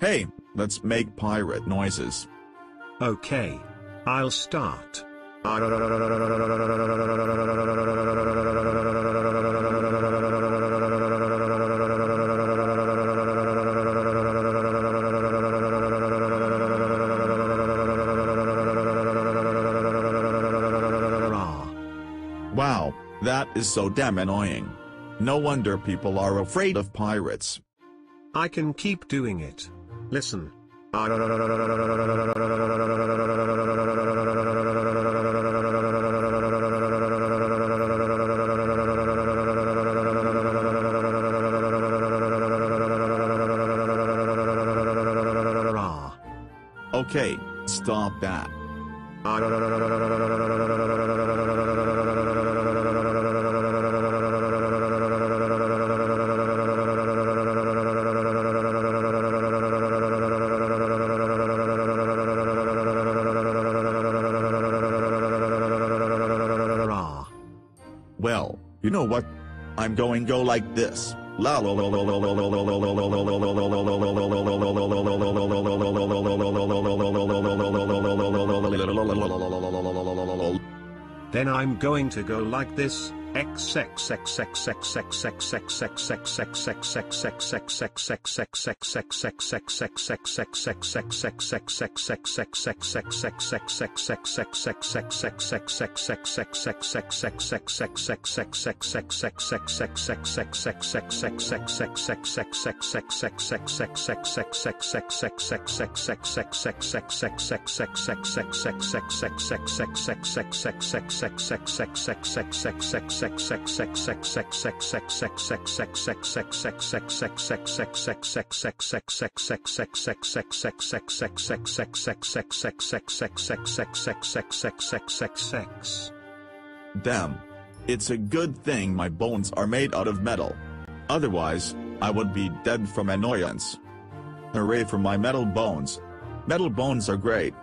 Hey, let's make pirate noises. Okay. I'll start. Wow, that is so damn annoying. No wonder people are afraid of pirates. I can keep doing it. Listen. Okay, stop that. Well, you know what? I'm going go like this. La la la la la la la la la la la. Then I'm going to go like this. Damn. It's a good thing my bones are made out of metal. Otherwise, I would be dead from annoyance. Hooray for my metal bones. Metal bones are great.